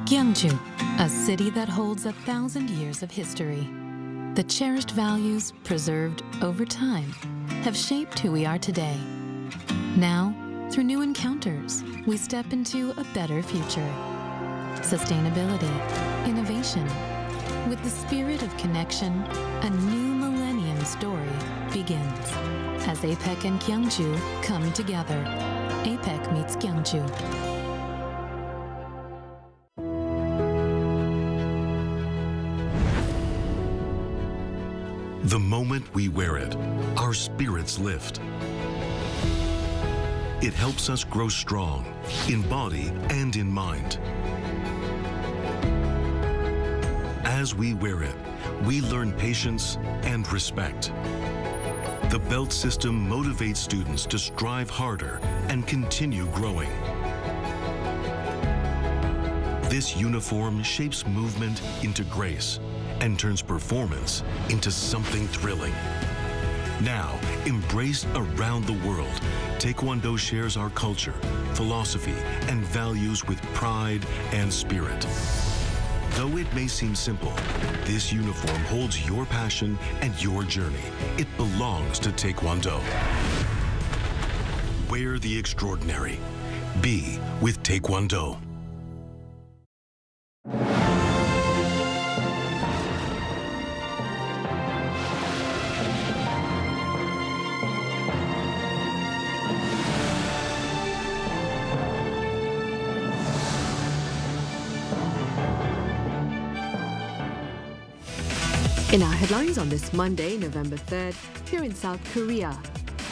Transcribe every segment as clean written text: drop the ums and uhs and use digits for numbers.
Gyeongju, a city that holds 1,000 years of history. The cherished values preserved over time have shaped who we are today. Now, through new encounters, we step into a better future. Sustainability, innovation. With the spirit of connection, a new millennium story begins. As APEC and Gyeongju come together. APEC meets Gyeongju. The moment we wear it, our spirits lift. It helps us grow strong, in body and in mind. As we wear it, we learn patience and respect. The belt system motivates students to strive harder and continue growing. This uniform shapes movement into grace and turns performance into something thrilling. Now, embraced around the world, Taekwondo shares our culture, philosophy, and values with pride and spirit. Though it may seem simple, this uniform holds your passion and your journey. It belongs to Taekwondo. Wear the extraordinary. Be with Taekwondo. In our headlines on this Monday, November 3rd, here in South Korea,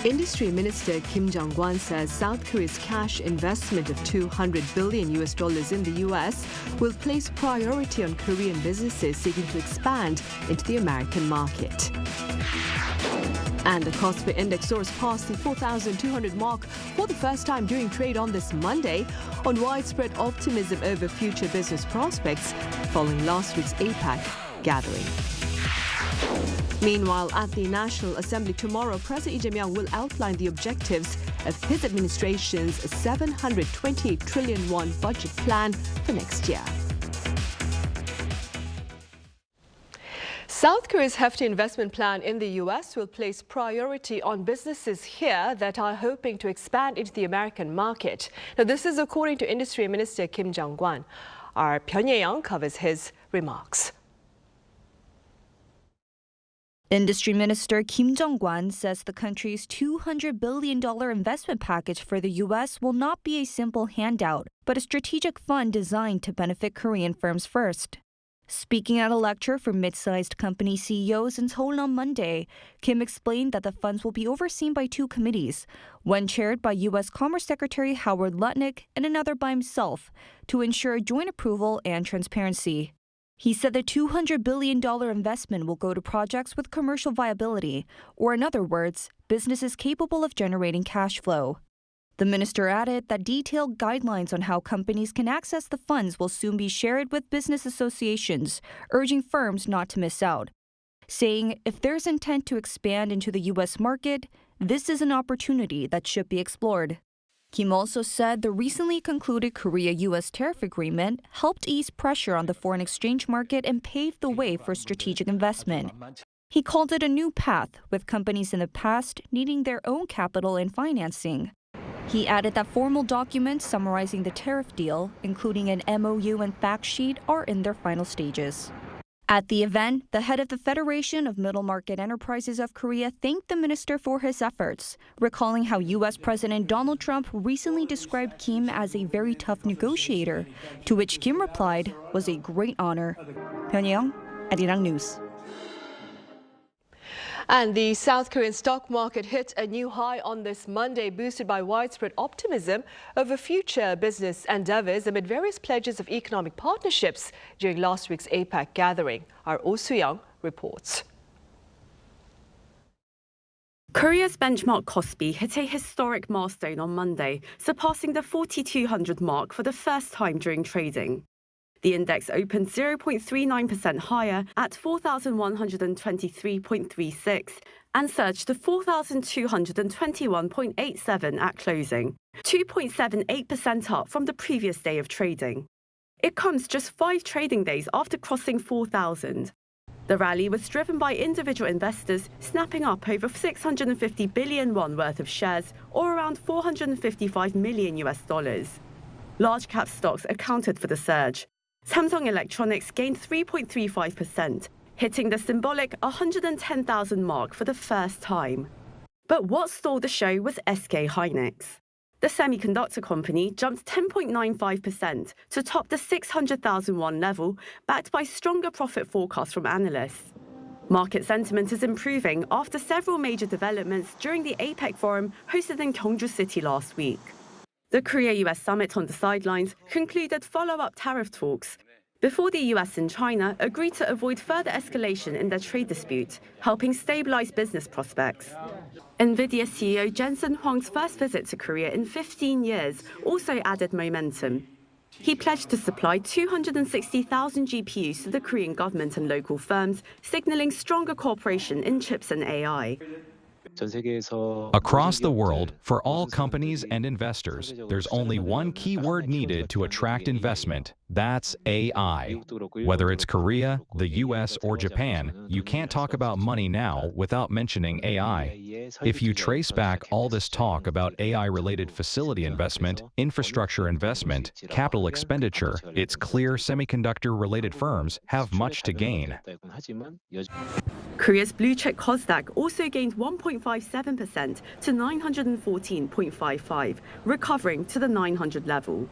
Industry Minister Kim Jong-kwon says South Korea's cash investment of $200 billion in the U.S. will place priority on Korean businesses seeking to expand into the American market. And the KOSPI index soars past the 4,200 mark for the first time during trade on this Monday on widespread optimism over future business prospects following last week's APEC gathering. Meanwhile, at the National Assembly tomorrow, President Lee Jae-myung will outline the objectives of his administration's 728 trillion won budget plan for next year. South Korea's hefty investment plan in the U.S. will place priority on businesses here that are hoping to expand into the American market. Now, this is according to Industry Minister Kim Jong-kwon. Our Pyongyang covers his remarks. Industry Minister Kim Jong-kwon says the country's $200 billion investment package for the U.S. will not be a simple handout, but a strategic fund designed to benefit Korean firms first. Speaking at a lecture for mid-sized company CEOs in Seoul on Monday, Kim explained that the funds will be overseen by two committees, one chaired by U.S. Commerce Secretary Howard Lutnick and another by himself, to ensure joint approval and transparency. He said the $200 billion investment will go to projects with commercial viability, or in other words, businesses capable of generating cash flow. The minister added that detailed guidelines on how companies can access the funds will soon be shared with business associations, urging firms not to miss out, saying if there's intent to expand into the U.S. market, this is an opportunity that should be explored. Kim also said the recently concluded Korea-U.S. tariff agreement helped ease pressure on the foreign exchange market and paved the way for strategic investment. He called it a new path, with companies in the past needing their own capital and financing. He added that formal documents summarizing the tariff deal, including an MOU and fact sheet, are in their final stages. At the event, the head of the Federation of Middle Market Enterprises of Korea thanked the minister for his efforts, recalling how U.S. President Donald Trump recently described Kim as a very tough negotiator, to which Kim replied, "Was a great honor." Pyongyang, Arirang News. And the South Korean stock market hit a new high on this Monday, boosted by widespread optimism over future business endeavors amid various pledges of economic partnerships during last week's APEC gathering. Our Oh Soo-young reports. Korea's benchmark KOSPI hit a historic milestone on Monday, surpassing the 4,200 mark for the first time during trading. The index opened 0.39% higher at 4,123.36 and surged to 4,221.87 at closing, 2.78% up from the previous day of trading. It comes just 5 trading days after crossing 4,000. The rally was driven by individual investors snapping up over 650 billion won worth of shares, or around $455 million. Large cap stocks accounted for the surge. Samsung Electronics gained 3.35%, hitting the symbolic 110,000 mark for the first time. But what stalled the show was SK Hynix. The semiconductor company jumped 10.95% to top the 600,000 won level, backed by stronger profit forecasts from analysts. Market sentiment is improving after several major developments during the APEC forum hosted in Gyeongju City last week. The Korea-U.S. summit on the sidelines concluded follow-up tariff talks before the U.S. and China agreed to avoid further escalation in their trade dispute, helping stabilize business prospects. NVIDIA CEO Jensen Huang's first visit to Korea in 15 years also added momentum. He pledged to supply 260,000 GPUs to the Korean government and local firms, signaling stronger cooperation in chips and AI. Across the world, for all companies and investors, there's only one key word needed to attract investment. That's AI. Whether it's Korea, the U.S., or Japan, you can't talk about money now without mentioning AI. If you trace back all this talk about AI-related facility investment, infrastructure investment, capital expenditure, it's clear semiconductor-related firms have much to gain. Korea's blue-chip KOSDAQ also gained 1.57% to 914.55, recovering to the 900 level.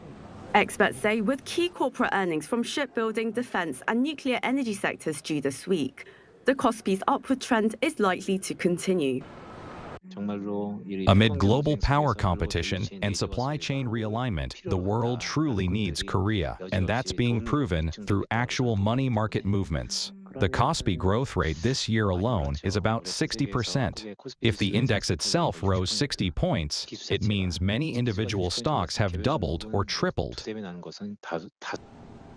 Experts say with key corporate earnings from shipbuilding, defense, and nuclear energy sectors due this week, the KOSPI's upward trend is likely to continue. Amid global power competition and supply chain realignment, the world truly needs Korea, and that's being proven through actual money market movements. The KOSPI growth rate this year alone is about 60%. If the index itself rose 60 points, it means many individual stocks have doubled or tripled.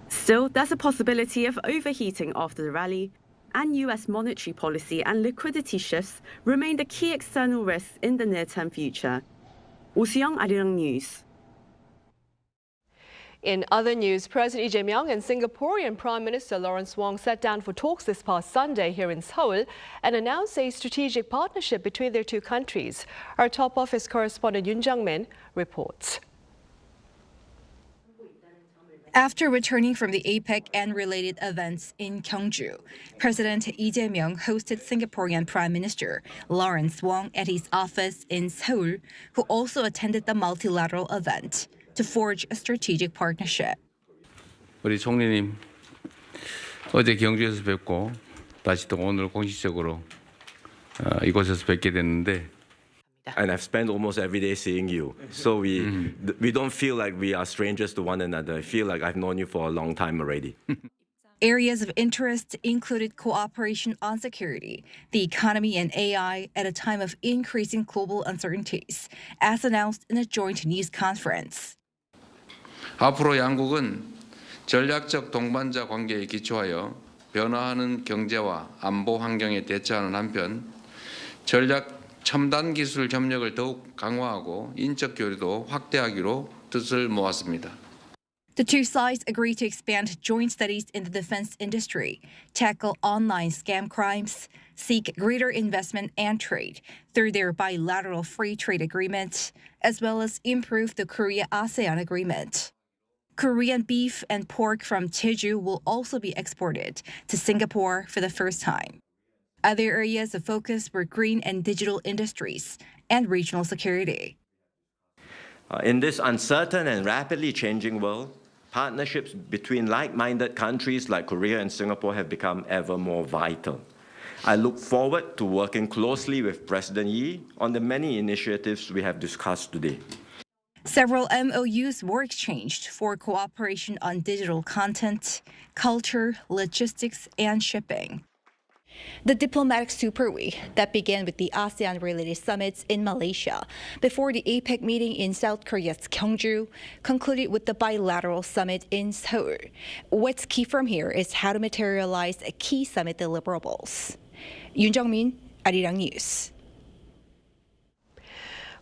Still, there's a possibility of overheating after the rally, and U.S. monetary policy and liquidity shifts remain the key external risks in the near-term future. Oh Soo-young, Arirang News. In other news, President Lee Jae-myung and Singaporean Prime Minister Lawrence Wong sat down for talks this past Sunday here in Seoul and announced a strategic partnership between their two countries. Our top office correspondent Yoon Jung-min reports. After returning from the APEC and related events in Gyeongju, President Lee Jae-myung hosted Singaporean Prime Minister Lawrence Wong at his office in Seoul, who also attended the multilateral event to forge a strategic partnership. 우리 총리님, 어제 경주에서 뵙고 다시 또 오늘 공식적으로 이곳에서 뵙게 됐는데. And I've spent almost every day seeing you. So we don't feel like we are strangers to one another. I feel like I've known you for a long time already. Areas of interest included cooperation on security, the economy, and AI at a time of increasing global uncertainties, as announced in a joint news conference. 앞으로 양국은 전략적 동반자 관계에 기초하여 변화하는 경제와 안보 환경에 대처하는 한편 전략 첨단 기술 협력을 더욱 강화하고 인적 교류도 확대하기로 뜻을 모았습니다. The two sides agreed to expand joint studies in the defense industry, tackle online scam crimes, seek greater investment and trade through their bilateral free trade agreement, as well as improve the Korea-ASEAN agreement. Korean beef and pork from Jeju will also be exported to Singapore for the first time. Other areas of focus were green and digital industries and regional security. In this uncertain and rapidly changing world, partnerships between like-minded countries like Korea and Singapore have become ever more vital. I look forward to working closely with President Yi on the many initiatives we have discussed today. Several MOUs were exchanged for cooperation on digital content, culture, logistics, and shipping. The diplomatic super week that began with the ASEAN-related summits in Malaysia before the APEC meeting in South Korea's Gyeongju concluded with the bilateral summit in Seoul. What's key from here is how to materialize key summit deliverables. Yoon Jung-min, Arirang News.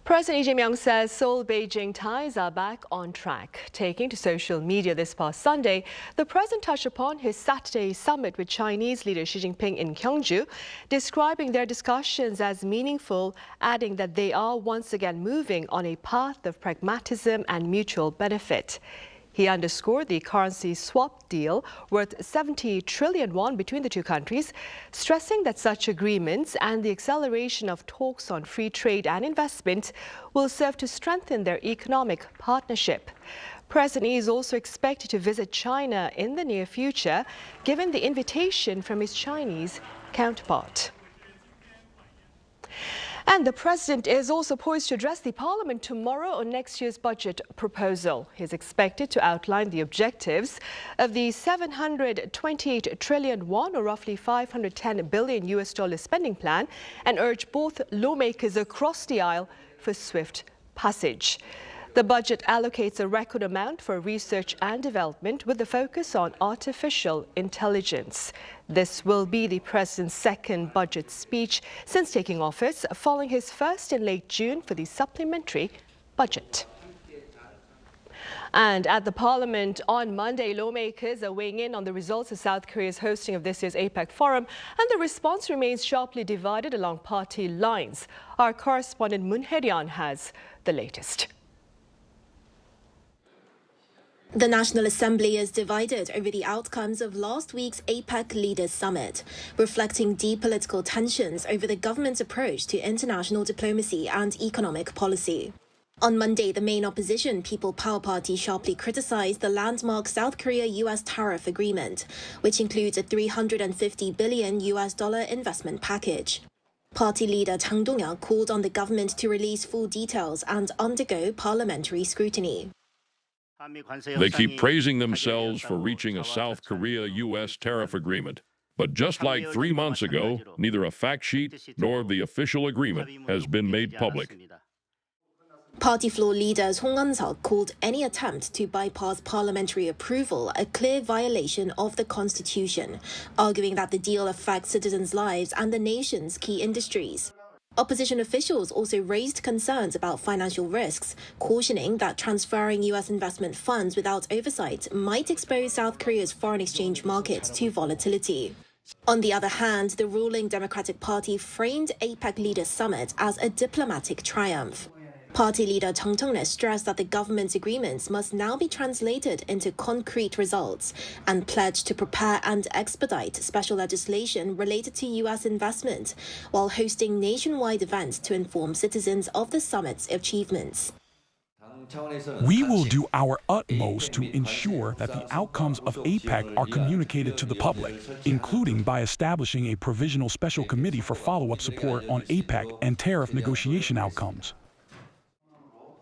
President Lee Jae-myung says Seoul-Beijing ties are back on track. Taking to social media this past Sunday, the president touched upon his Saturday summit with Chinese leader Xi Jinping in Gyeongju, describing their discussions as meaningful, adding that they are once again moving on a path of pragmatism and mutual benefit. He underscored the currency swap deal worth 70 trillion won between the two countries, stressing that such agreements and the acceleration of talks on free trade and investment will serve to strengthen their economic partnership. President Lee is also expected to visit China in the near future, given the invitation from his Chinese counterpart. And the president is also poised to address the parliament tomorrow on next year's budget proposal. He is expected to outline the objectives of the 728 trillion won, or roughly $510 billion spending plan, and urge both lawmakers across the aisle for swift passage. The budget allocates a record amount for research and development with the focus on artificial intelligence. This will be the president's second budget speech since taking office, following his first in late June for the supplementary budget. And at the parliament on Monday, lawmakers are weighing in on the results of South Korea's hosting of this year's APEC forum, and the response remains sharply divided along party lines. Our correspondent Moon Hae-ryun has the latest. The National Assembly is divided over the outcomes of last week's APEC Leaders Summit, reflecting deep political tensions over the government's approach to international diplomacy and economic policy. On Monday, the main opposition People Power Party sharply criticized the landmark South Korea-U.S. tariff agreement, which includes a $350 billion investment package. Party leader Chang Dong-yeon called on the government to release full details and undergo parliamentary scrutiny. They keep praising themselves for reaching a South Korea-U.S. tariff agreement. But just like 3 months ago, neither a fact sheet nor the official agreement has been made public. Party floor leaders Hong An-seok called any attempt to bypass parliamentary approval a clear violation of the constitution, arguing that the deal affects citizens' lives and the nation's key industries. Opposition officials also raised concerns about financial risks, cautioning that transferring U.S. investment funds without oversight might expose South Korea's foreign exchange market to volatility. On the other hand, the ruling Democratic Party framed APEC Leaders Summit as a diplomatic triumph. Party leader Chung Cheong-rae stressed that the government's agreements must now be translated into concrete results and pledged to prepare and expedite special legislation related to U.S. investment, while hosting nationwide events to inform citizens of the summit's achievements. We will do our utmost to ensure that the outcomes of APEC are communicated to the public, including by establishing a provisional special committee for follow-up support on APEC and tariff negotiation outcomes.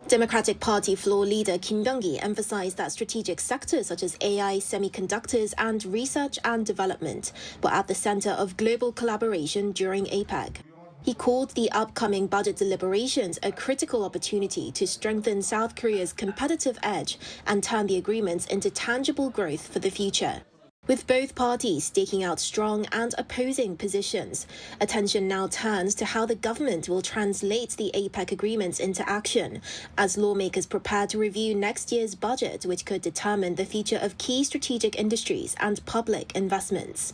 Democratic Party floor leader Kim Byung-gi emphasized that strategic sectors such as AI, semiconductors, and research and development were at the center of global collaboration during APEC. He called the upcoming budget deliberations a critical opportunity to strengthen South Korea's competitive edge and turn the agreements into tangible growth for the future. With both parties staking out strong and opposing positions, attention now turns to how the government will translate the APEC agreements into action, as lawmakers prepare to review next year's budget, which could determine the future of key strategic industries and public investments.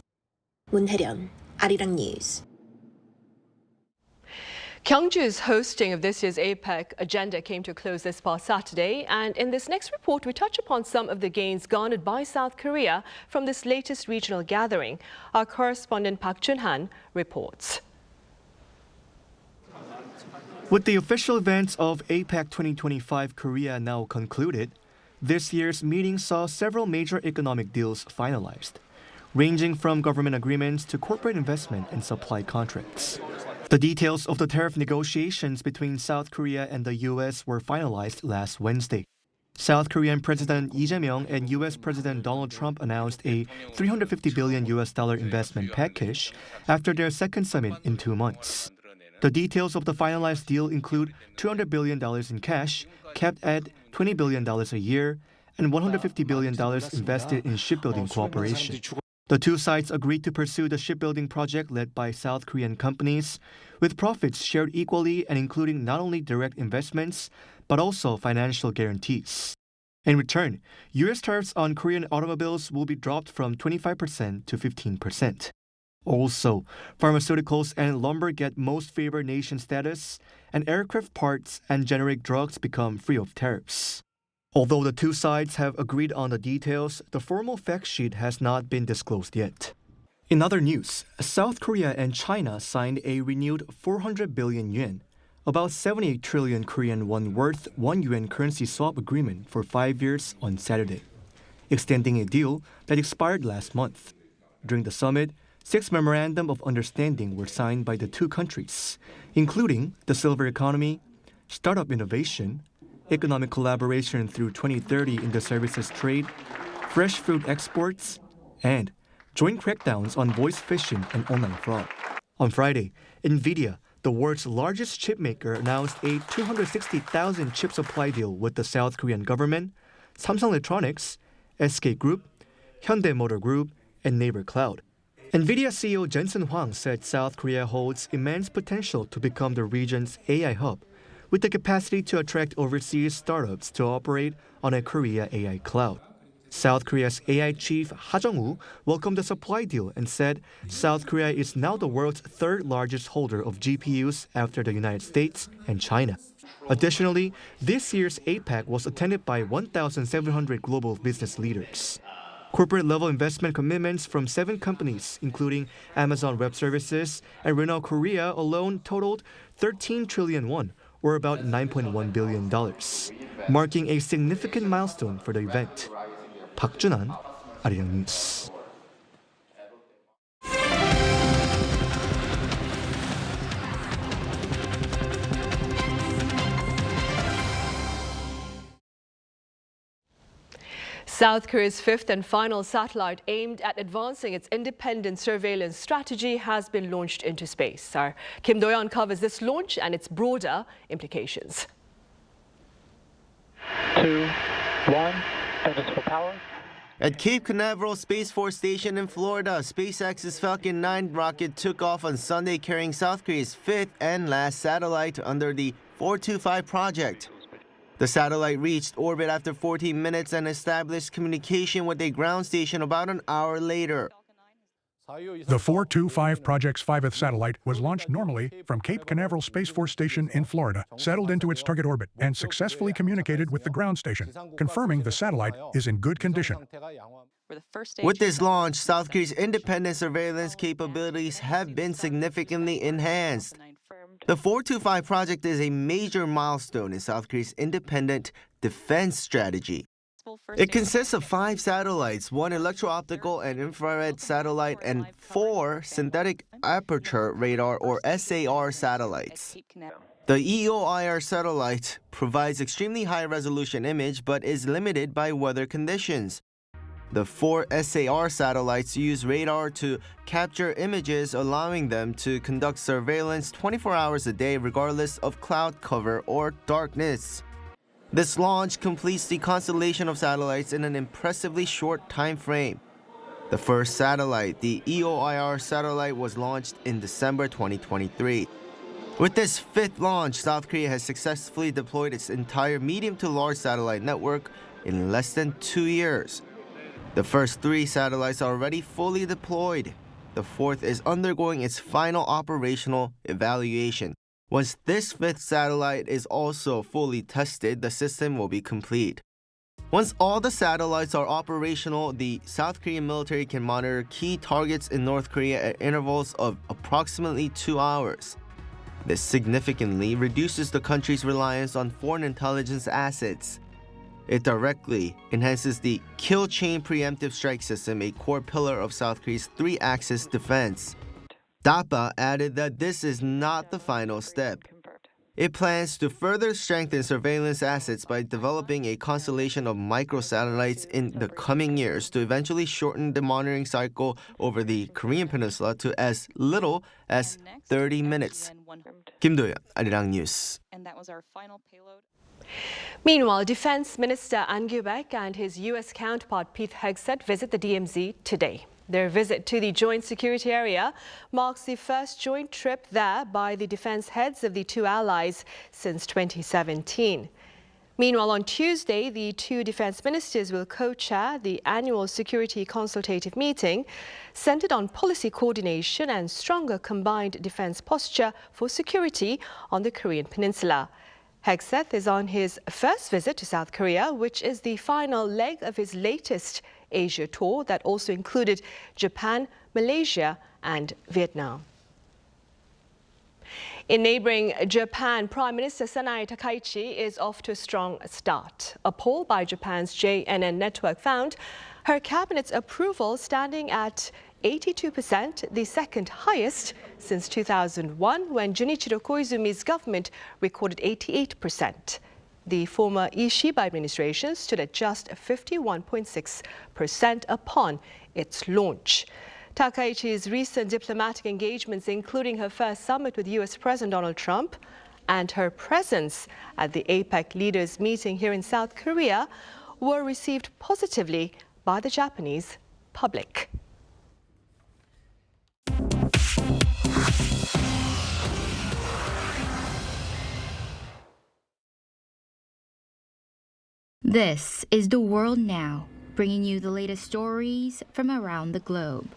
Moon Hae-ryun, Arirang News. Gyeongju's hosting of this year's APEC agenda came to a close this past Saturday, and in this next report, we touch upon some of the gains garnered by South Korea from this latest regional gathering. Our correspondent Park Jun-han reports. With the official events of APEC 2025 Korea now concluded, this year's meeting saw several major economic deals finalized, ranging from government agreements to corporate investment and supply contracts. The details of the tariff negotiations between South Korea and the U.S. were finalized last Wednesday. South Korean President Lee Jae-myung and U.S. President Donald Trump announced a $350 billion investment package after their second summit in 2 months. The details of the finalized deal include $200 billion in cash, capped at $20 billion a year, and $150 billion invested in shipbuilding cooperation. The two sides agreed to pursue the shipbuilding project led by South Korean companies, with profits shared equally and including not only direct investments, but also financial guarantees. In return, U.S. tariffs on Korean automobiles will be dropped from 25% to 15%. Also, pharmaceuticals and lumber get most favored nation status, and aircraft parts and generic drugs become free of tariffs. Although the two sides have agreed on the details, the formal fact sheet has not been disclosed yet. In other news, South Korea and China signed a renewed 400 billion yuan, about 78 trillion Korean won worth one-yuan currency swap agreement for 5 years on Saturday, extending a deal that expired last month. During the summit, 6 memorandum of understanding were signed by the two countries, including the silver economy, startup innovation, economic collaboration through 2030 in the services trade, fresh fruit exports, and joint crackdowns on voice phishing and online fraud. On Friday, NVIDIA, the world's largest chip maker, announced a 260,000 chip supply deal with the South Korean government, Samsung Electronics, SK Group, Hyundai Motor Group, and Naver Cloud. NVIDIA CEO Jensen Huang said South Korea holds immense potential to become the region's AI hub, with the capacity to attract overseas startups to operate on a Korea AI cloud. South Korea's AI chief Ha Jung-woo welcomed the supply deal and said South Korea is now the world's third largest holder of GPUs after the United States and China. Additionally, this year's APEC was attended by 1,700 global business leaders. Corporate-level investment commitments from 7 companies, including Amazon Web Services and Renault Korea alone, totaled 13 trillion won, or about $9.1 billion, marking a significant milestone for the event. 박준환, Arirang News. South Korea's fifth and final satellite aimed at advancing its independent surveillance strategy has been launched into space. Our Kim Do-yeon covers this launch and its broader implications. 2, 1, focus for power. At Cape Canaveral Space Force Station in Florida, SpaceX's Falcon 9 rocket took off on Sunday carrying South Korea's fifth and last satellite under the 425 project. The satellite reached orbit after 14 minutes and established communication with a ground station about an hour later. The 425 Project's 5th satellite was launched normally from Cape Canaveral Space Force Station in Florida, settled into its target orbit, and successfully communicated with the ground station, confirming the satellite is in good condition. With this launch, South Korea's independent surveillance capabilities have been significantly enhanced. The 425 project is a major milestone in South Korea's independent defense strategy. It consists of 5 satellites, 1 electro-optical and infrared satellite, and 4 synthetic aperture radar or SAR satellites. The EOIR satellite provides extremely high-resolution image but is limited by weather conditions. The 4 SAR satellites use radar to capture images, allowing them to conduct surveillance 24 hours a day regardless of cloud cover or darkness. This launch completes the constellation of satellites in an impressively short time frame. The first satellite, the EOIR satellite, was launched in December 2023. With this 5th launch, South Korea has successfully deployed its entire medium to large satellite network in less than 2 years. The first 3 satellites are already fully deployed. The 4th is undergoing its final operational evaluation. Once this 5th satellite is also fully tested, the system will be complete. Once all the satellites are operational, the South Korean military can monitor key targets in North Korea at intervals of approximately 2 hours. This significantly reduces the country's reliance on foreign intelligence assets. It directly enhances the kill chain preemptive strike system, a core pillar of South Korea's 3-axis defense. DAPA added that this is not the final step. It plans to further strengthen surveillance assets by developing a constellation of microsatellites in the coming years to eventually shorten the monitoring cycle over the Korean peninsula to as little as 30 minutes. Kim Do-yeon, Arirang News. And that was our final payload. Meanwhile, Defense Minister An Gyubek and his U.S. counterpart Pete Hegseth visit the DMZ today. Their visit to the joint security area marks the first joint trip there by the defense heads of the two allies since 2017. Meanwhile, on Tuesday, the two defense ministers will co-chair the annual security consultative meeting centered on policy coordination and stronger combined defense posture for security on the Korean peninsula. Hegseth is on his first visit to South Korea, which is the final leg of his latest Asia tour that also included Japan, Malaysia, and Vietnam. In neighboring Japan, Prime Minister Sanae Takaichi is off to a strong start. A poll by Japan's JNN network found her cabinet's approval standing at 82%, the second highest since 2001, when Junichiro Koizumi's government recorded 88%. The former Ishiba administration stood at just 51.6% upon its launch. Takaichi's recent diplomatic engagements, including her first summit with U.S. President Donald Trump and her presence at the APEC leaders meeting here in South Korea, were received positively by the Japanese public. This is The World Now, bringing you the latest stories from around the globe.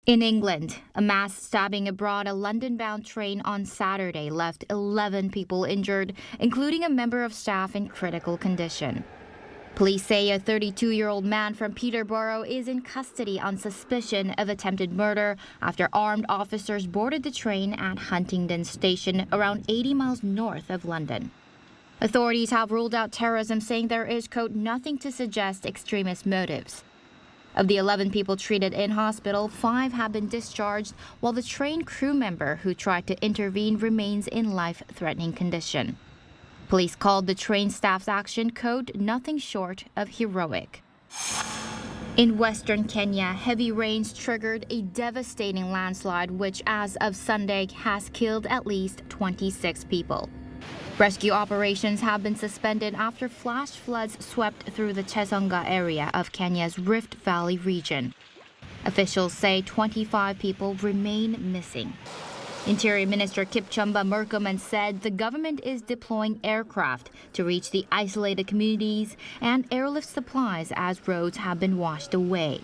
In England, a mass stabbing aboard a London-bound train on Saturday left 11 people injured, including a member of staff in critical condition. Police say a 32-year-old man from Peterborough is in custody on suspicion of attempted murder after armed officers boarded the train at Huntingdon Station, around 80 miles north of London. Authorities have ruled out terrorism, saying there is, quote, nothing to suggest extremist motives. Of the 11 people treated in hospital, 5 have been discharged, while the train crew member who tried to intervene remains in life-threatening condition. Police called the train staff's action, quote, nothing short of heroic. In western Kenya, heavy rains triggered a devastating landslide, which as of Sunday has killed at least 26 people. Rescue operations have been suspended after flash floods swept through the Chesonga area of Kenya's Rift Valley region. Officials say 25 people remain missing. Interior Minister Kipchumba Murkomen said the government is deploying aircraft to reach the isolated communities and airlift supplies as roads have been washed away.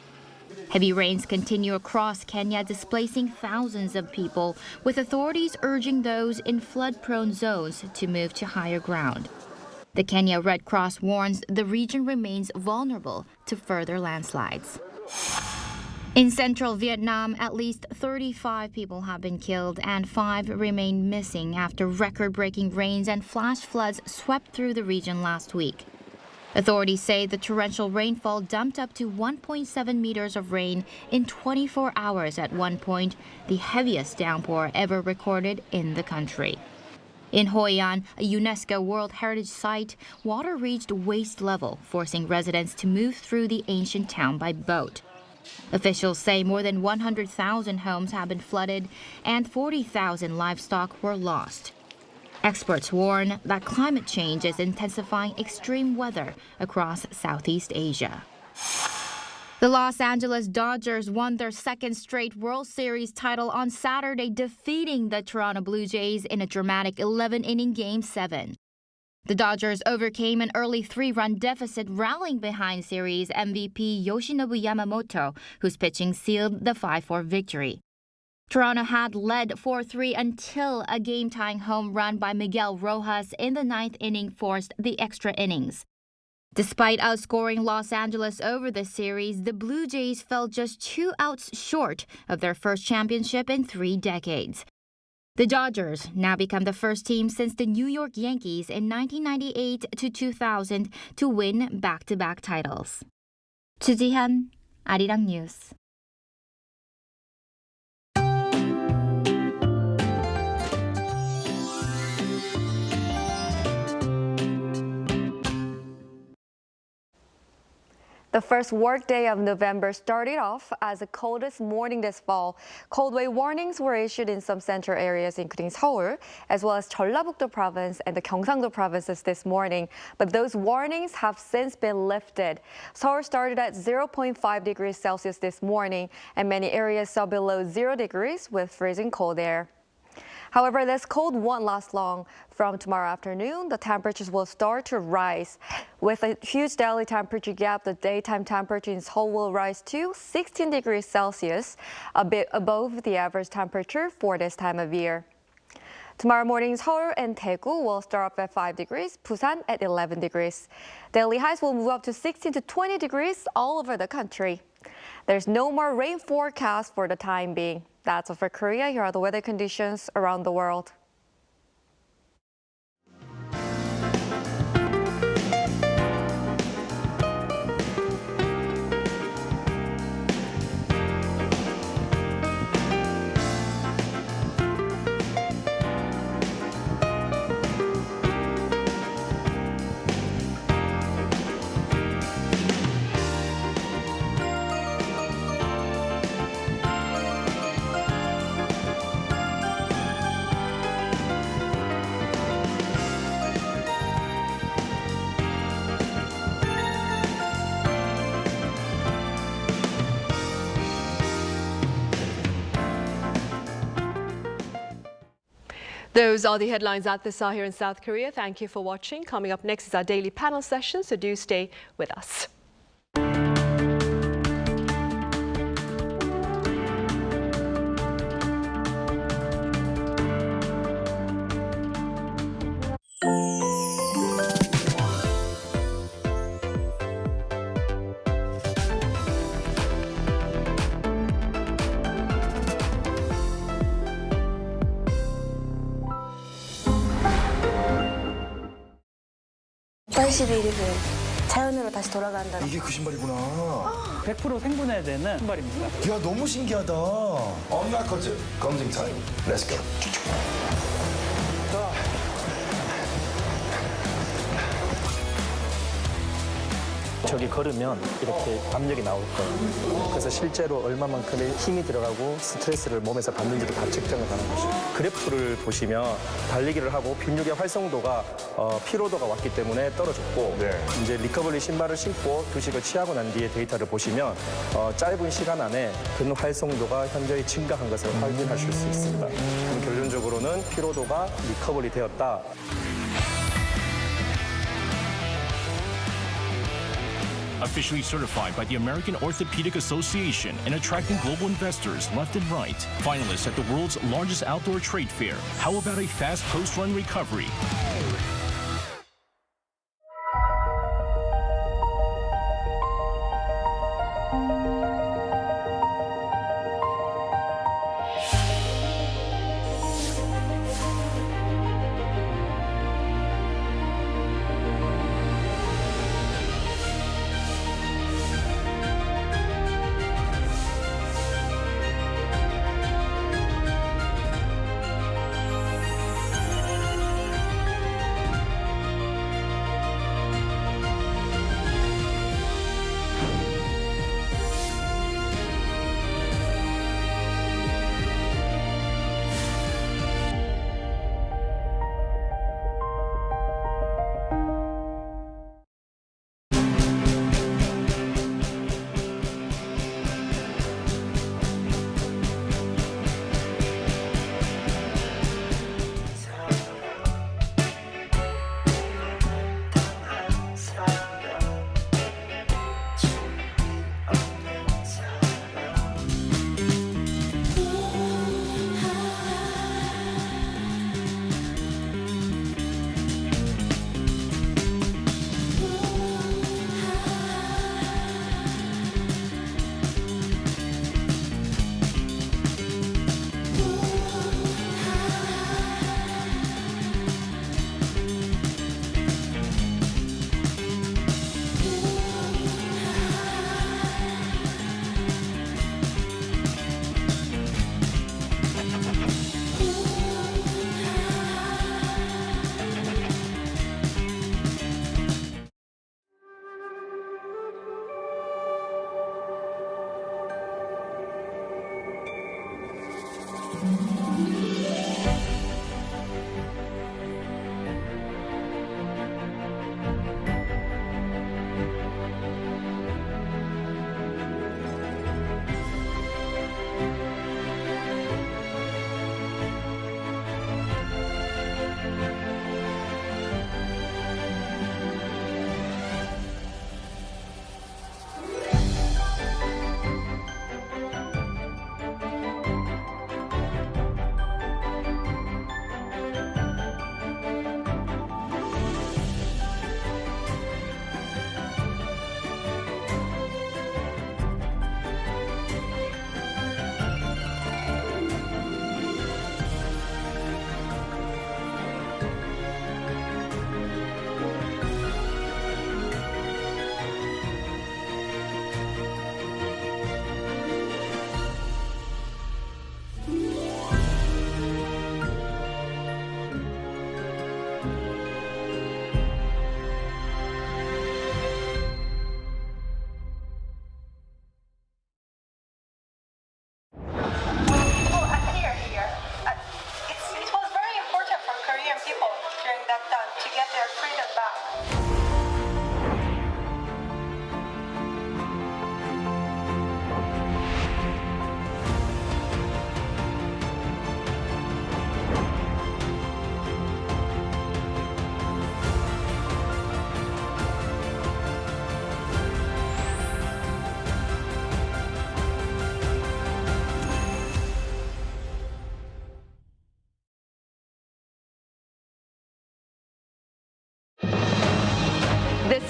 Heavy rains continue across Kenya, displacing thousands of people, with authorities urging those in flood-prone zones to move to higher ground. The Kenya Red Cross warns the region remains vulnerable to further landslides. In central Vietnam, at least 35 people have been killed and 5 remain missing after record-breaking rains and flash floods swept through the region last week. Authorities say the torrential rainfall dumped up to 1.7 meters of rain in 24 hours at one point, the heaviest downpour ever recorded in the country. In Hoi An, a UNESCO World Heritage Site, water reached waist level, forcing residents to move through the ancient town by boat. Officials say more than 100,000 homes have been flooded and 40,000 livestock were lost. Experts warn that climate change is intensifying extreme weather across Southeast Asia. The Los Angeles Dodgers won their second straight World Series title on Saturday, defeating the Toronto Blue Jays in a dramatic 11-inning Game 7. The Dodgers overcame an early 3-run deficit, rallying behind series MVP Yoshinobu Yamamoto, whose pitching sealed the 5-4 victory. Toronto had led 4-3 until a game-tying home run by Miguel Rojas in the 9th inning forced the extra innings. Despite outscoring Los Angeles over the series, the Blue Jays fell just 2 outs short of their first championship in 3 decades. The Dodgers now become the first team since the New York Yankees in 1998 to 2000 to win back-to-back titles. 주지현, Arirang News. The first workday of November started off as the coldest morning this fall. Cold wave warnings were issued in some central areas, including Seoul, as well as Jeollabuk-do province and the Gyeongsang-do provinces this morning. But those warnings have since been lifted. Seoul started at 0.5 degrees Celsius this morning, and many areas saw below 0 degrees with freezing cold air. However, this cold won't last long. From tomorrow afternoon, the temperatures will start to rise. With a huge daily temperature gap, the daytime temperature in Seoul will rise to 16 degrees Celsius, a bit above the average temperature for this time of year. Tomorrow morning, Seoul and Daegu will start off at 5 degrees, Busan at 11 degrees. Daily highs will move up to 16 to 20 degrees all over the country. There's no more rain forecast for the time being. That's all for Korea. Here are the weather conditions around the world. Those are the headlines at this hour here in South Korea. Thank you for watching. Coming up next is our daily panel session, so do stay with us. 자연으로 다시 돌아간다. 이게 그 신발이구나. 100% 생분해되는 신발입니다. 야, 너무 신기하다. 언라커즈 검증 타임. 렛츠 고. 저기 걸으면 이렇게 압력이 나올 거예요. 그래서 실제로 얼마만큼의 힘이 들어가고 스트레스를 몸에서 받는지도 다 측정을 하는 것이죠. 그래프를 보시면 달리기를 하고 근육의 활성도가 피로도가 왔기 때문에 떨어졌고 이제 리커버리 신발을 신고 휴식을 취하고 난 뒤에 데이터를 보시면 짧은 시간 안에 근 활성도가 현저히 증가한 것을 확인하실 수 있습니다. 그럼 결론적으로는 피로도가 리커버리 되었다. Officially certified by the American Orthopedic Association and attracting global investors left and right. Finalists at the world's largest outdoor trade fair. How about a fast post-run recovery?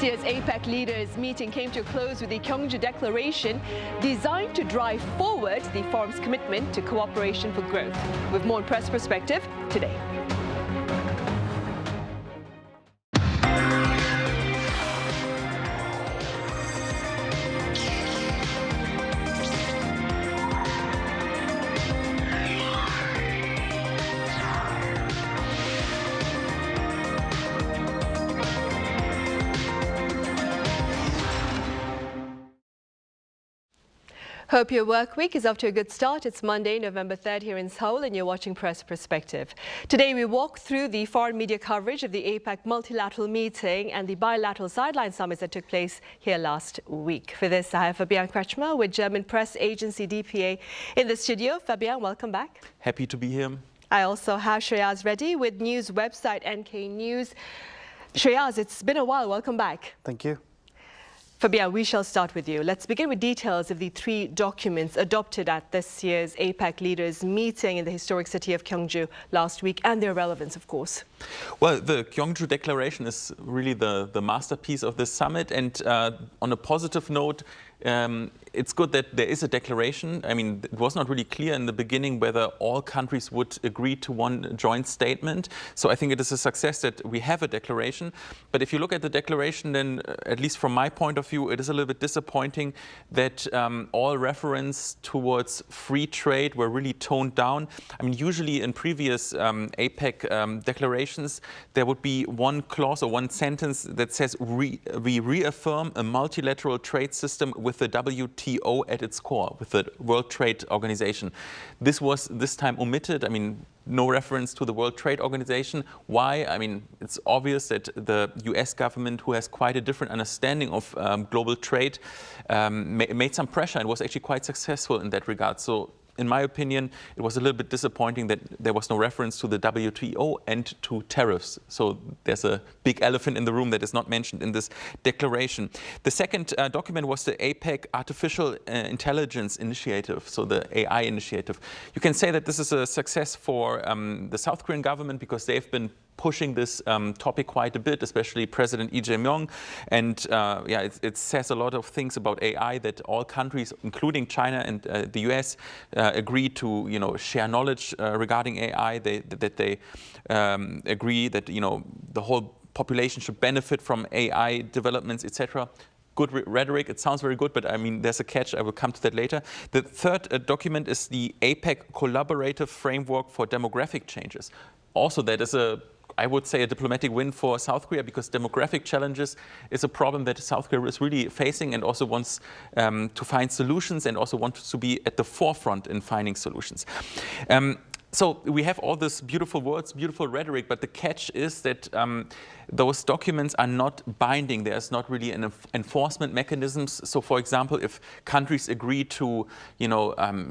year's APEC leaders meeting came to a close with the Gyeongju Declaration designed to drive forward the forum's commitment to cooperation for growth. With more press perspective today. Hope your work week is off to a good start. It's Monday, November 3rd here in Seoul, and you're watching Press Perspective. Today we walk through the foreign media coverage of the APEC multilateral meeting and the bilateral sideline summits that took place here last week. For this, I have Fabian Kretschmer with German press agency DPA in the studio. Fabian, welcome back. Happy to be here. I also have Shreyas Reddy with news website NK News. Shreyas, it's been a while. Welcome back. Thank you. Fabian, we shall start with you. Let's begin with details of the 3 documents adopted at this year's APEC leaders meeting in the historic city of Gyeongju last week and their relevance, of course. Well, the Gyeongju Declaration is really the masterpiece of this summit. And on a positive note, it's good that there is a declaration. I mean, it was not really clear in the beginning whether all countries would agree to one joint statement. So I think it is a success that we have a declaration. But if you look at the declaration, then at least from my point of view, it is a little bit disappointing that all reference towards free trade were really toned down. I mean, usually in previous APEC declarations, there would be one clause or one sentence that says we reaffirm a multilateral trade system with the WTO at its core, with the World Trade Organization. This was this time omitted. I mean, no reference to the World Trade Organization. Why? I mean, it's obvious that the US government, who has quite a different understanding of global trade, made some pressure and was actually quite successful in that regard. So in my opinion, it was a little bit disappointing that there was no reference to the WTO and to tariffs. So there's a big elephant in the room that is not mentioned in this declaration. The second document was the APEC Artificial Intelligence Initiative, so the AI initiative. You can say that this is a success for the South Korean government because they've been pushing this topic quite a bit, especially President Lee Jae-myung. And yeah, it says a lot of things about AI that all countries, including China and the US, agree to, share knowledge regarding AI. That they agree that, the whole population should benefit from AI developments, etc. Good rhetoric. It sounds very good, but I mean, there's a catch. I will come to that later. The third document is the APEC Collaborative Framework for Demographic Changes. Also, that is I would say a diplomatic win for South Korea because demographic challenges is a problem that South Korea is really facing and also wants to find solutions and also wants to be at the forefront in finding solutions. So we have all these beautiful words, beautiful rhetoric, but the catch is that those documents are not binding. There's not really an enforcement mechanisms. So, for example, if countries agree to,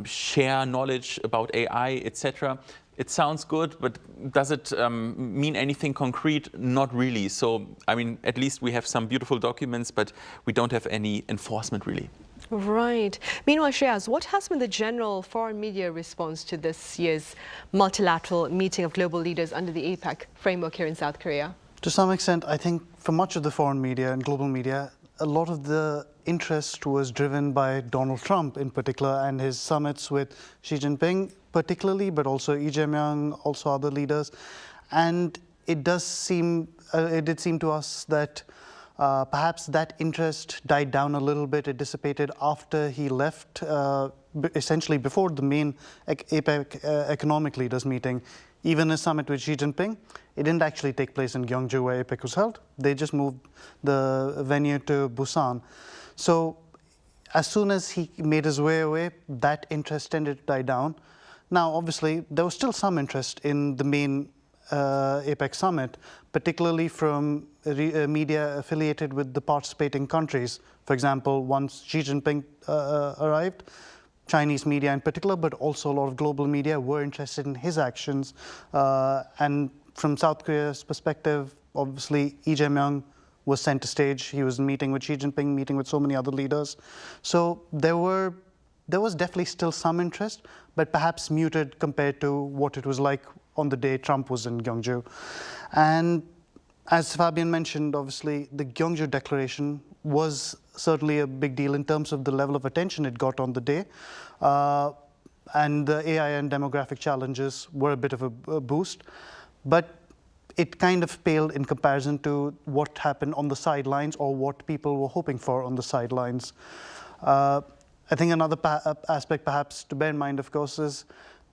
share knowledge about AI, etc., it sounds good, but does it mean anything concrete? Not really. So, I mean, at least we have some beautiful documents, but we don't have any enforcement really. Right. Meanwhile, Shreyas, what has been the general foreign media response to this year's multilateral meeting of global leaders under the APEC framework here in South Korea? To some extent, I think for much of the foreign media and global media, a lot of the interest was driven by Donald Trump in particular and his summits with Xi Jinping particularly, but also Lee Jae-myung, also other leaders. And it did seem to us that perhaps that interest died down a little bit. It dissipated after he left, essentially before the main APEC economic leaders meeting. Even a summit with Xi Jinping, it didn't actually take place in Gyeongju where APEC was held. They just moved the venue to Busan. So as soon as he made his way away, that interest tended to die down. Now, obviously, there was still some interest in the main APEC summit, particularly from media affiliated with the participating countries. For example, once Xi Jinping arrived, Chinese media in particular, but also a lot of global media were interested in his actions. And from South Korea's perspective, obviously, Lee Jae-myung was center stage. He was meeting with Xi Jinping, meeting with so many other leaders. So there was definitely still some interest, but perhaps muted compared to what it was like on the day Trump was in Gyeongju. And as Fabian mentioned, obviously, the Gyeongju Declaration was certainly a big deal in terms of the level of attention it got on the day. And the AI and demographic challenges were a bit of a boost. But it kind of paled in comparison to what happened on the sidelines or what people were hoping for on the sidelines. I think another aspect perhaps to bear in mind, of course, is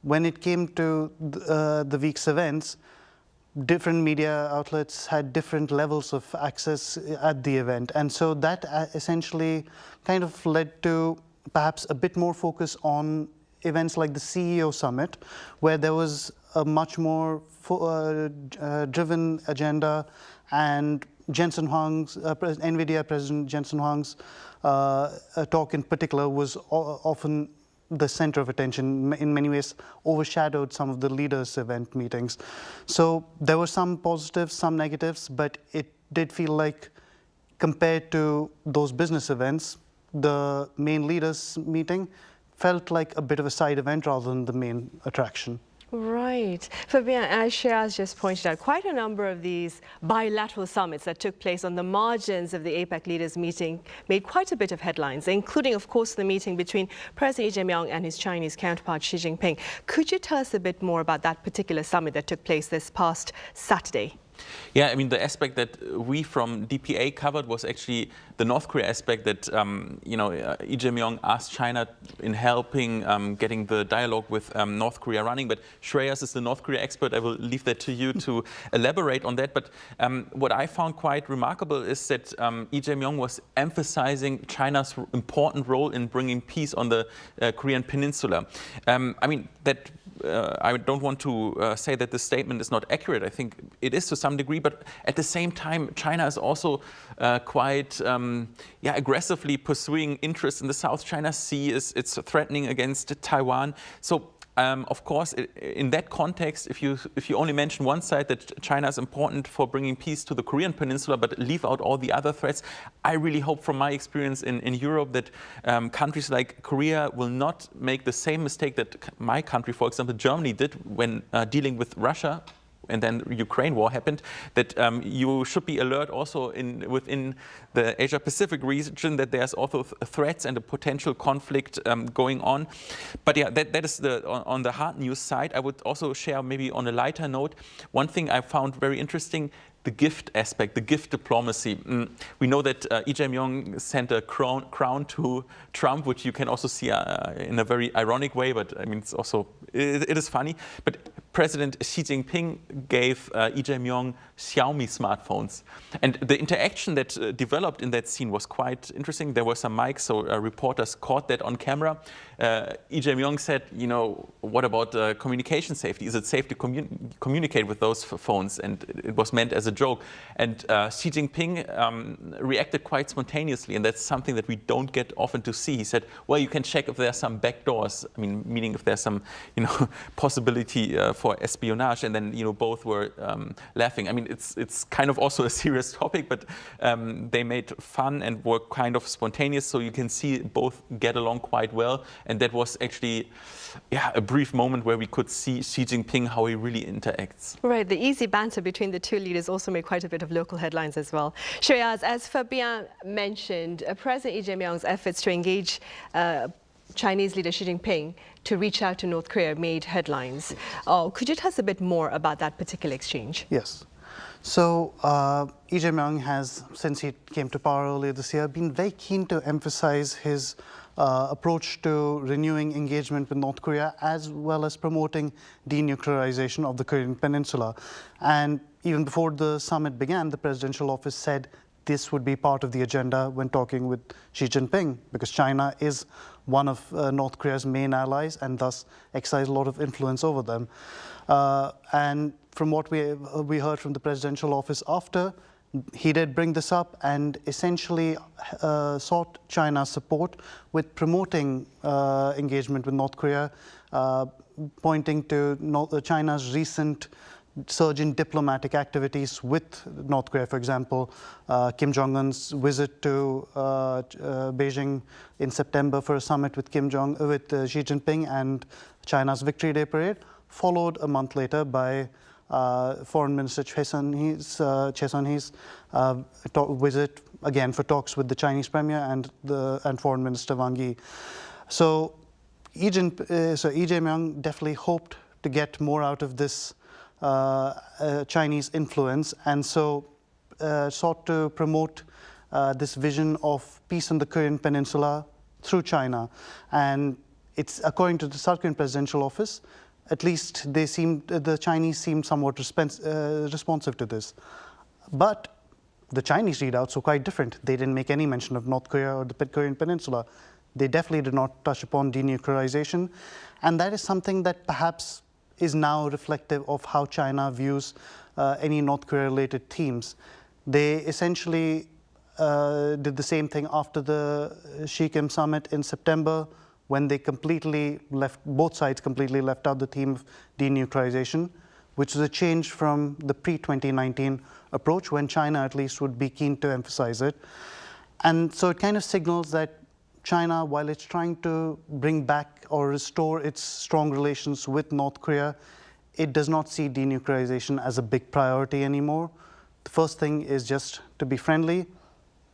when it came to the week's events, different media outlets had different levels of access at the event. And so that essentially kind of led to perhaps a bit more focus on events like the CEO Summit, where there was a much more driven agenda, and Jensen Huang's, NVIDIA President Jensen Huang's talk in particular was often the center of attention, in many ways overshadowed some of the leaders' event meetings. So there were some positives, some negatives, but it did feel like compared to those business events, the main leaders' meeting felt like a bit of a side event rather than the main attraction. Right. Fabian, as Shiraz just pointed out, quite a number of these bilateral summits that took place on the margins of the APEC leaders meeting made quite a bit of headlines, including, of course, the meeting between President Lee Jae-myung and his Chinese counterpart Xi Jinping. Could you tell us a bit more about that particular summit that took place this past Saturday? Yeah, I mean, the aspect that we from DPA covered was actually the North Korea aspect that, Lee Jae-myung asked China in helping getting the dialogue with North Korea running. But Shreyas is the North Korea expert. I will leave that to you to elaborate on that. But what I found quite remarkable is that Lee Jae-myung was emphasizing China's important role in bringing peace on the Korean peninsula. I mean, that I don't want to say that this statement is not accurate. I think it is to some degree, but at the same time, China is also quite aggressively pursuing interests in the South China Sea. It's threatening against Taiwan. So of course, in that context, if you only mention one side, that China is important for bringing peace to the Korean peninsula, but leave out all the other threats, I really hope from my experience in Europe that countries like Korea will not make the same mistake that my country, for example, Germany, did when dealing with Russia. And then Ukraine war happened, that you should be alert also within the Asia-Pacific region that there's also threats and a potential conflict going on. But yeah, that is on the hard news side. I would also share maybe on a lighter note, one thing I found very interesting, the gift aspect, the gift diplomacy. We know that Lee Jae-myung sent a crown to Trump, which you can also see in a very ironic way, but I mean, it's also, it is funny. But President Xi Jinping gave Lee Jae-myung Xiaomi smartphones. And the interaction that developed in that scene was quite interesting. There were some mics, so reporters caught that on camera. Lee Jae-myung said, what about communication safety? Is it safe to communicate with those phones? And it was meant as a joke. And Xi Jinping reacted quite spontaneously, and that's something that we don't get often to see. He said, well, you can check if there are some back doors. I mean, meaning if there's some, possibility for espionage. And then, both were laughing. I mean, it's kind of also a serious topic, but they made fun and were kind of spontaneous, so you can see both get along quite well. And that was actually, a brief moment where we could see Xi Jinping, how he really interacts. Right, the easy banter between the two leaders also made quite a bit of local headlines as well. Shreyas, as Fabian mentioned, President Lee Jae-myung's efforts to engage Chinese leader Xi Jinping to reach out to North Korea made headlines. Could you tell us a bit more about that particular exchange? Yes. So Lee Jae-myung has, since he came to power earlier this year, been very keen to emphasize his approach to renewing engagement with North Korea, as well as promoting denuclearization of the Korean peninsula. And even before the summit began, the presidential office said this would be part of the agenda when talking with Xi Jinping, because China is one of North Korea's main allies and thus exercise a lot of influence over them. And from what we heard from the presidential office after, he did bring this up and essentially sought China's support with promoting engagement with North Korea, pointing to China's recent surge in diplomatic activities with North Korea. For example, Kim Jong-un's visit to Beijing in September for a summit with Xi Jinping and China's Victory Day parade, followed a month later by Foreign Minister Choi Son-hee's visit, again, for talks with the Chinese Premier and Foreign Minister Wang Yi. So Lee Jae-myung definitely hoped to get more out of this Chinese influence, and so sought to promote this vision of peace on the Korean Peninsula through China. And it's according to the South Korean presidential office, at least the Chinese seemed somewhat responsive to this. But the Chinese readouts were quite different. They didn't make any mention of North Korea or the Korean Peninsula. They definitely did not touch upon denuclearization. And that is something that perhaps is now reflective of how China views any North Korea-related themes. They essentially did the same thing after the Xi-Kim summit in September, when they both sides completely left out the theme of denuclearization, which is a change from the pre-2019 approach, when China at least would be keen to emphasize it. And so it kind of signals that China, while it's trying to bring back or restore its strong relations with North Korea, it does not see denuclearization as a big priority anymore. The first thing is just to be friendly.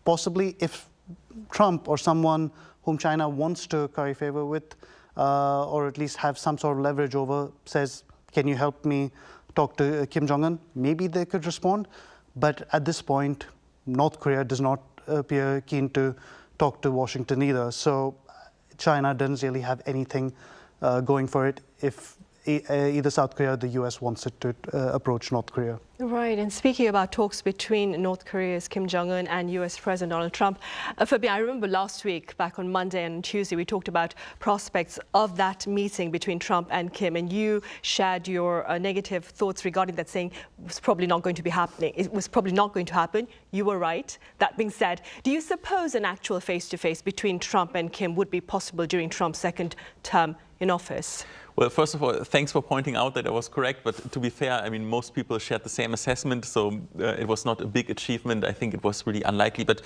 Possibly if Trump or someone whom China wants to curry favor with, or at least have some sort of leverage over, says, can you help me talk to Kim Jong-un? Maybe they could respond. But at this point, North Korea does not appear keen to talk to Washington either. So China doesn't really have anything going for it if either South Korea or the US wants it to approach North Korea. Right, and speaking about talks between North Korea's Kim Jong-un and US President Donald Trump, Fabi, I remember last week, back on Monday and Tuesday, we talked about prospects of that meeting between Trump and Kim, and you shared your negative thoughts regarding that, saying it was probably not going to be happening. It was probably not going to happen. You were right. That being said, do you suppose an actual face-to-face between Trump and Kim would be possible during Trump's second term in office? Well, first of all, thanks for pointing out that I was correct. But to be fair, I mean, most people shared the same assessment, so it was not a big achievement. I think it was really unlikely. But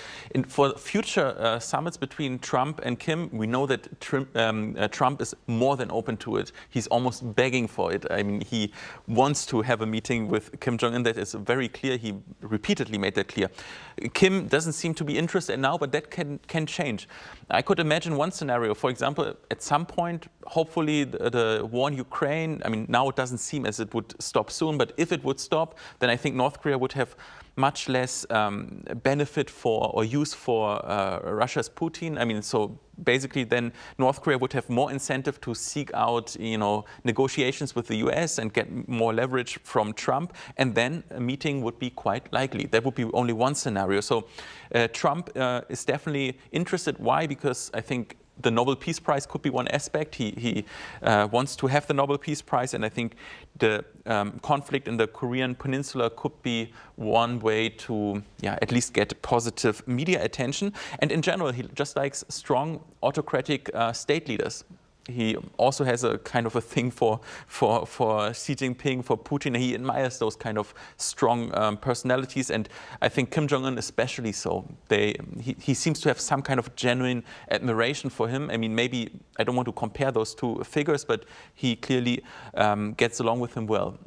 for future summits between Trump and Kim, we know that Trump is more than open to it. He's almost begging for it. I mean, he wants to have a meeting with Kim Jong-un. That is very clear. He repeatedly made that clear. Kim doesn't seem to be interested now, but that can change. I could imagine one scenario. For example, at some point, hopefully the war in Ukraine, I mean, now it doesn't seem as it would stop soon, but if it would stop, then I think North Korea would have much less benefit for or use for Russia's Putin. I mean, so basically then North Korea would have more incentive to seek out, negotiations with the US and get more leverage from Trump, and then a meeting would be quite likely. That would be only one scenario. So Trump is definitely interested. Why? Because I think the Nobel Peace Prize could be one aspect. He wants to have the Nobel Peace Prize, and I think the conflict in the Korean Peninsula could be one way to, at least get positive media attention. And in general, he just likes strong autocratic state leaders. He also has a kind of a thing for Xi Jinping, for Putin. He admires those kind of strong personalities, and I think Kim Jong-un especially so. He seems to have some kind of genuine admiration for him. I mean, maybe I don't want to compare those two figures, but he clearly gets along with him well.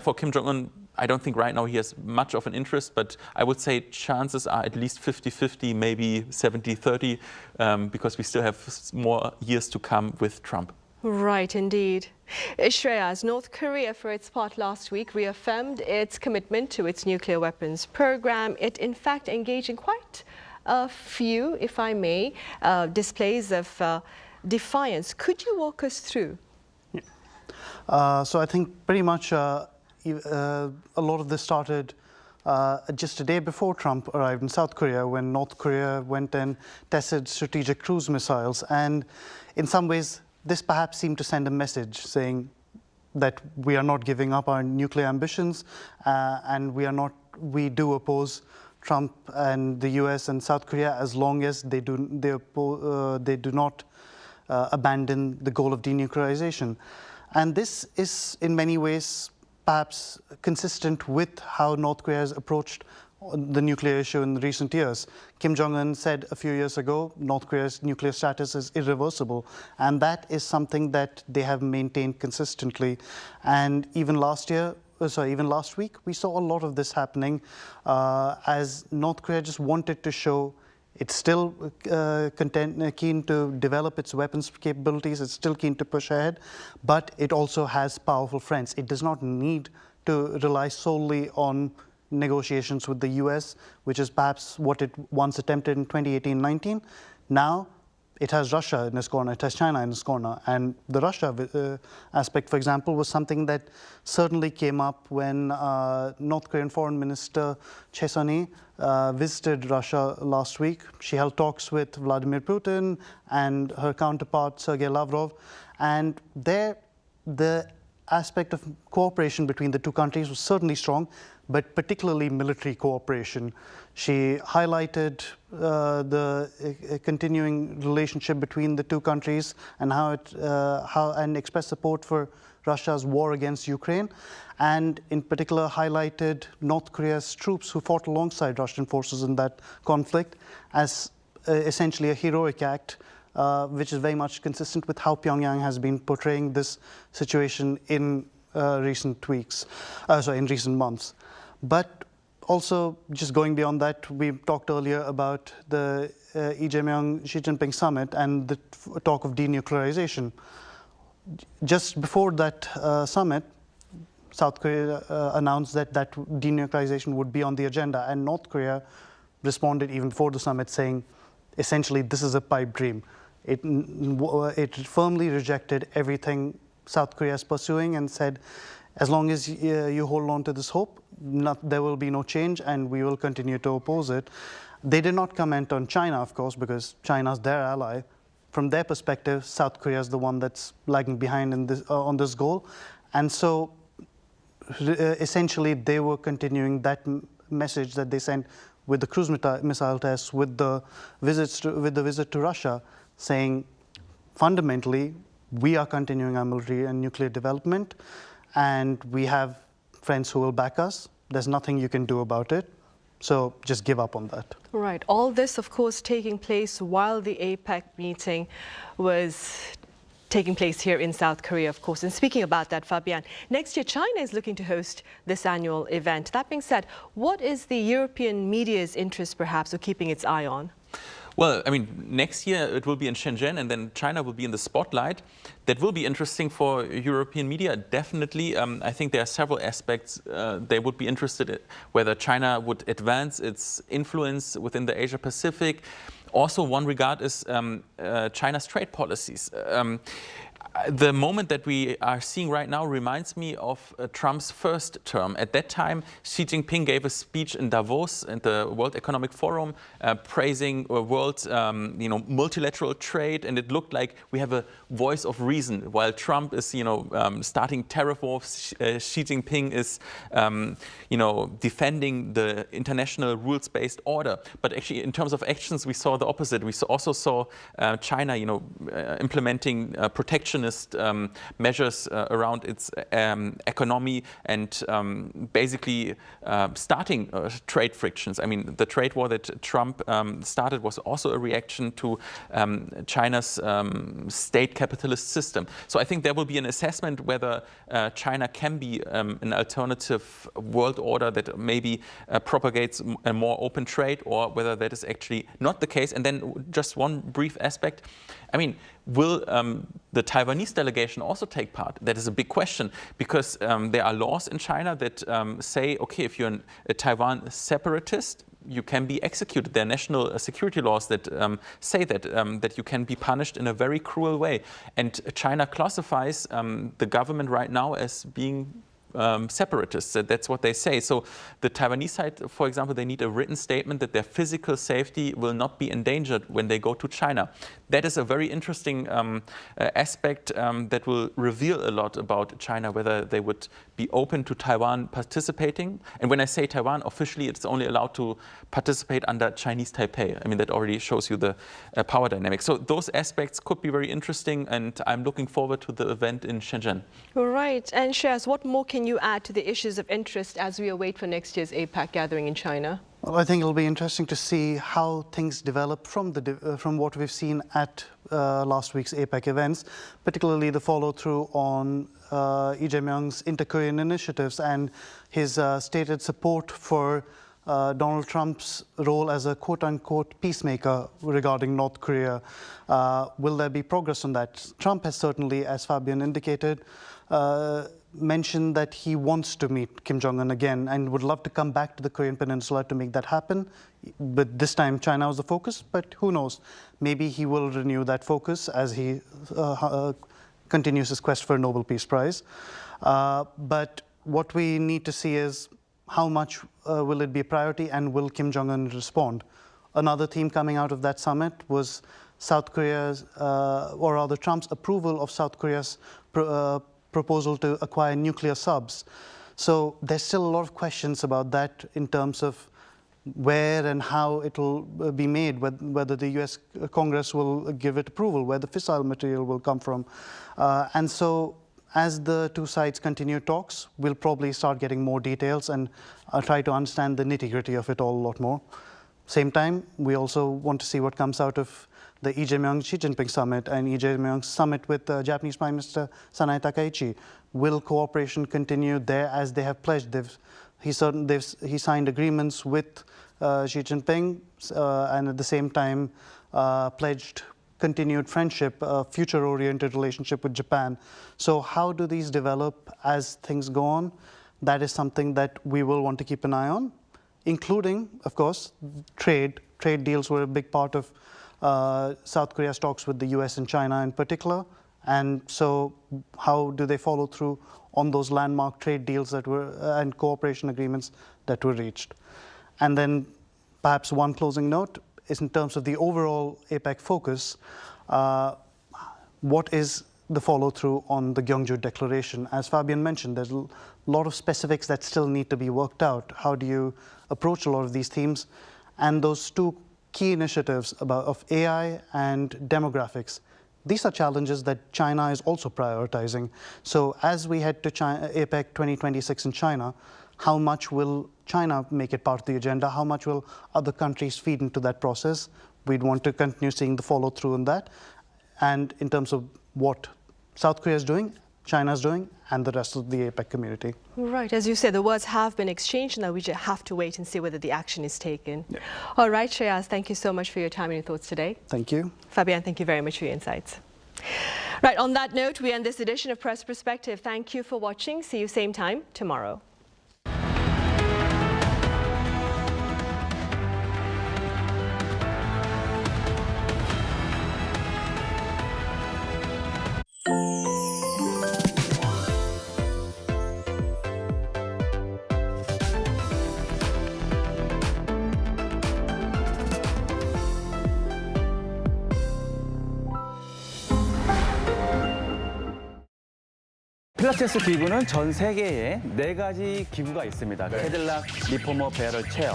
For Kim Jong-un, I don't think right now he has much of an interest, but I would say chances are at least 50-50, maybe 70-30, because we still have more years to come with Trump. Right, indeed. Shreyas, North Korea, for its part last week, reaffirmed its commitment to its nuclear weapons program. It, in fact, engaged in quite a few, if I may, displays of defiance. Could you walk us through? So I think pretty much a lot of this started just a day before Trump arrived in South Korea, when North Korea went and tested strategic cruise missiles. And in some ways, this perhaps seemed to send a message saying that we are not giving up our nuclear ambitions, and we do oppose Trump and the US and South Korea as long as they do not abandon the goal of denuclearization. And this is in many ways perhaps consistent with how North Korea has approached the nuclear issue in recent years. Kim Jong-un said a few years ago, North Korea's nuclear status is irreversible, and that is something that they have maintained consistently. And even last year, even last week, we saw a lot of this happening as North Korea just wanted to show it's still keen to develop its weapons capabilities, it's still keen to push ahead, but it also has powerful friends. It does not need to rely solely on negotiations with the US, which is perhaps what it once attempted in 2018-19. Now, it has Russia in its corner, it has China in its corner. And the Russia aspect, for example, was something that certainly came up when North Korean Foreign Minister Choi Sun-hee visited Russia last week. She held talks with Vladimir Putin and her counterpart, Sergei Lavrov. And there, the aspect of cooperation between the two countries was certainly strong, but particularly military cooperation. She highlighted the continuing relationship between the two countries and and expressed support for Russia's war against Ukraine, and in particular highlighted North Korea's troops who fought alongside Russian forces in that conflict as essentially a heroic act, which is very much consistent with how Pyongyang has been portraying this situation in recent months. But also, just going beyond that, we talked earlier about the Lee Jae-myung-Xi Jinping summit and the talk of denuclearization. Just before that summit, South Korea announced that denuclearization would be on the agenda, and North Korea responded even before the summit saying, essentially, this is a pipe dream. It firmly rejected everything South Korea is pursuing and said, as long as you hold on to this hope, there will be no change and we will continue to oppose it. They did not comment on China, of course, because China's their ally. From their perspective, South Korea is the one that's lagging behind on this goal. And so essentially they were continuing that message that they sent with the cruise missile tests, with the visit to Russia, saying fundamentally we are continuing our military and nuclear development, and we have friends who will back us. There's nothing you can do about it. So just give up on that. Right. All this, of course, taking place while the APEC meeting was taking place here in South Korea, of course. And speaking about that, Fabian, next year China is looking to host this annual event. That being said, what is the European media's interest, perhaps, of keeping its eye on? Well, I mean, next year it will be in Shenzhen, and then China will be in the spotlight. That will be interesting for European media, definitely. I think there are several aspects they would be interested in, whether China would advance its influence within the Asia-Pacific. Also, one regard is China's trade policies. The moment that we are seeing right now reminds me of Trump's first term. At that time, Xi Jinping gave a speech in Davos at the World Economic Forum, praising world, multilateral trade, and it looked like we have a voice of reason. While Trump is, starting tariff wars, Xi Jinping is, defending the international rules-based order. But actually, in terms of actions, we saw the opposite. We also saw China, implementing protectionist measures around its economy and basically starting trade frictions. I mean, the trade war that Trump started was also a reaction to China's state capitalist system. So I think there will be an assessment whether China can be an alternative world order that maybe propagates a more open trade, or whether that is actually not the case. And then just one brief aspect. I mean, will the Taiwanese delegation also take part? That is a big question, because there are laws in China that say, okay, if you're a Taiwan separatist, you can be executed. There are national security laws that say that you can be punished in a very cruel way. And China classifies the government right now as being separatists. That's what they say. So the Taiwanese side, for example, they need a written statement that their physical safety will not be endangered when they go to China. That is a very interesting aspect that will reveal a lot about China, whether they would be open to Taiwan participating. And when I say Taiwan, officially it's only allowed to participate under Chinese Taipei. I mean, that already shows you the power dynamic. So those aspects could be very interesting, and I'm looking forward to the event in Shenzhen. Right. And Shaz, what more can you add to the issues of interest as we await for next year's APEC gathering in China? Well, I think it'll be interesting to see how things develop from what we've seen at last week's APEC events, particularly the follow-through on Lee Jae-myung's inter-Korean initiatives and his stated support for Donald Trump's role as a quote-unquote peacemaker regarding North Korea. Will there be progress on that? Trump has certainly, as Fabian indicated, mentioned that he wants to meet Kim Jong-un again and would love to come back to the Korean Peninsula to make that happen. But this time China was the focus, but who knows? Maybe he will renew that focus as he continues his quest for a Nobel Peace Prize. But what we need to see is how much will it be a priority and will Kim Jong-un respond? Another theme coming out of that summit was South Korea's, or rather Trump's approval of South Korea's proposal to acquire nuclear subs. So there's still a lot of questions about that in terms of where and how it will be made, whether the US Congress will give it approval, where the fissile material will come from. And so as the two sides continue talks, we'll probably start getting more details and try to understand the nitty-gritty of it all a lot more. Same time, we also want to see what comes out of the Lee Jae-myung-Xi Jinping summit and Lee Jae-myung's summit with Japanese Prime Minister Sanae Takaichi. Will cooperation continue there as they have pledged? He signed agreements with Xi Jinping and at the same time pledged continued friendship, future-oriented relationship with Japan. So how do these develop as things go on? That is something that we will want to keep an eye on, including, of course, trade. Trade deals were a big part of South Korea's talks with the US and China in particular. And so how do they follow through on those landmark trade deals that were and cooperation agreements that were reached? And then perhaps one closing note is in terms of the overall APEC focus, what is the follow-through on the Gyeongju Declaration? As Fabian mentioned, there's a lot of specifics that still need to be worked out. How do you approach a lot of these themes? And those two key initiatives of AI and demographics, these are challenges that China is also prioritizing. So as we head to APEC 2026 in China, how much will China make it part of the agenda? How much will other countries feed into that process? We'd want to continue seeing the follow-through on that. And in terms of what South Korea is doing, China is doing, and the rest of the APEC community. Right, as you said, the words have been exchanged. Now we just have to wait and see whether the action is taken. Yeah. All right, Shreyas, thank you so much for your time and your thoughts today. Thank you. Fabian, thank you very much for your insights. Right, on that note, we end this edition of Press Perspective. Thank you for watching. See you same time tomorrow. 필라테스 기구는 전 세계에 4가지 기구가 있습니다. 캐딜락 리포머 배럴 체어.